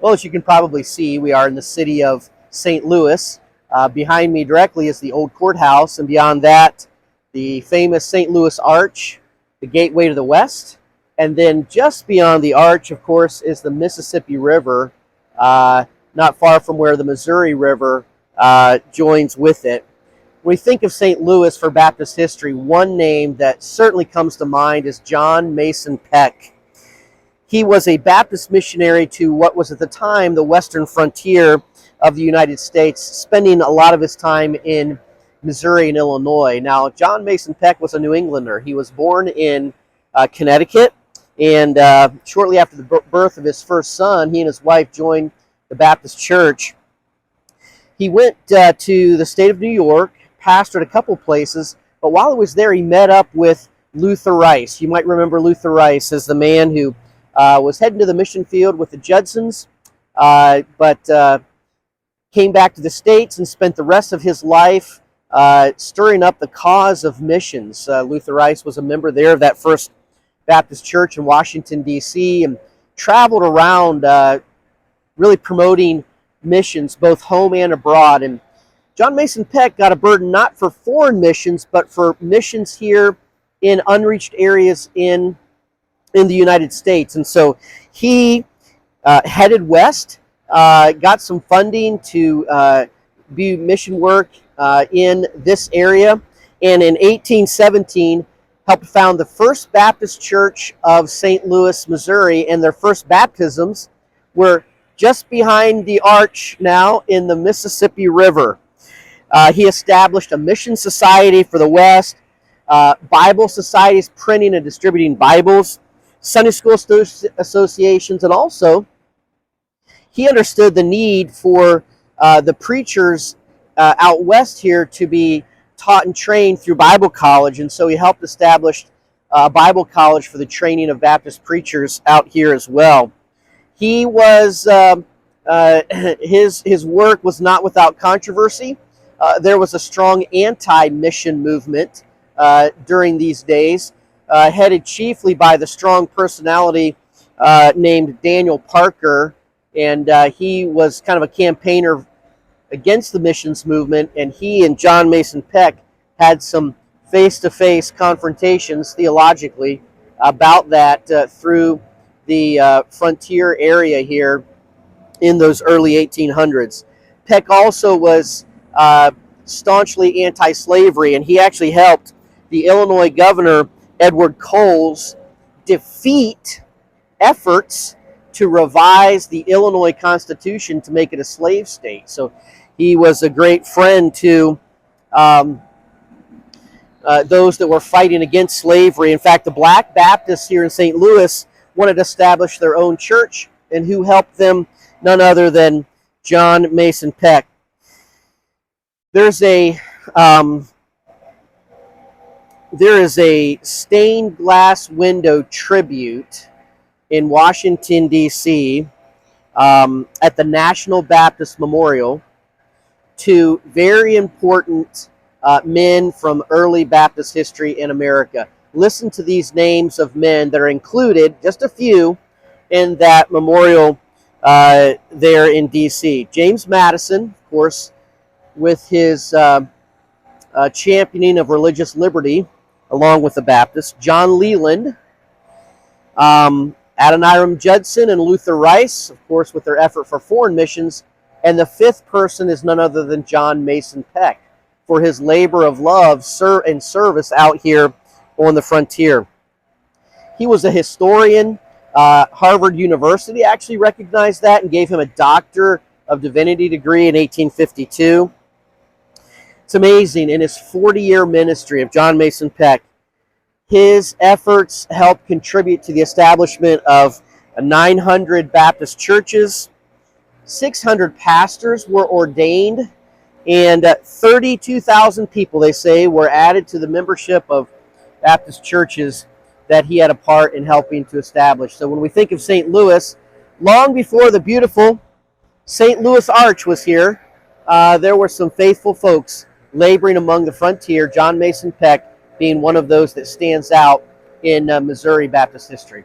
Well, as you can probably see, we are in the city of St. Louis. Behind me directly is the old courthouse, and beyond that, the famous St. Louis Arch, the gateway to the west. And then just beyond the arch, of course, is the Mississippi River, not far from where the Missouri River joins with it. When we think of St. Louis for Baptist history, one name that certainly comes to mind is John Mason Peck. He was a Baptist missionary to what was at the time the western frontier of the United States, spending a lot of his time in Missouri and Illinois. Now, John Mason Peck was a New Englander. He was born in Connecticut, and shortly after the birth of his first son, he and his wife joined the Baptist Church. He went to the state of New York, pastored a couple places, but while he was there, he met up with Luther Rice. You might remember Luther Rice as the man who was heading to the mission field with the Judsons, but came back to the States and spent the rest of his life stirring up the cause of missions. Luther Rice was a member there of that first Baptist church in Washington, D.C., and traveled around really promoting missions, both home and abroad. And John Mason Peck got a burden not for foreign missions, but for missions here in unreached areas in the United States. And so he headed west, got some funding to do mission work in this area, and in 1817 helped found the First Baptist Church of St. Louis, Missouri, and their first baptisms were just behind the arch now in the Mississippi River. He established a mission society for the West, Bible societies printing and distributing Bibles, Sunday school associations, and also he understood the need for the preachers out west here to be taught and trained through Bible college, and so he helped establish a Bible college for the training of Baptist preachers out here as well. He was his work was not without controversy. There was a strong anti-mission movement during these days, headed chiefly by the strong personality named Daniel Parker, and he was kind of a campaigner against the missions movement, and he and John Mason Peck had some face-to-face confrontations theologically about that through the frontier area here in those early 1800s. Peck also was staunchly anti-slavery, and he actually helped the Illinois governor, Edward Coles, defeat efforts to revise the Illinois Constitution to make it a slave state. So he was a great friend to those that were fighting against slavery. In fact, the Black Baptists here in St. Louis wanted to establish their own church, and who helped them? None other than John Mason Peck. There is a stained glass window tribute in Washington, D.C. At the National Baptist Memorial to very important men from early Baptist history in America. Listen to these names of men that are included, just a few, in that memorial there in D.C. James Madison, of course, with his championing of religious liberty, along with the Baptists. John Leland, Adoniram Judson, and Luther Rice, of course, with their effort for foreign missions. And the fifth person is none other than John Mason Peck for his labor of love and service out here on the frontier. He was a historian. Harvard University actually recognized that and gave him a Doctor of Divinity degree in 1852. It's amazing. In his 40-year ministry of John Mason Peck, his efforts helped contribute to the establishment of 900 Baptist churches, 600 pastors were ordained, and 32,000 people, they say, were added to the membership of Baptist churches that he had a part in helping to establish. So when we think of St. Louis, long before the beautiful St. Louis Arch was here, there were some faithful folks laboring among the frontier, John Mason Peck being one of those that stands out in Missouri Baptist history.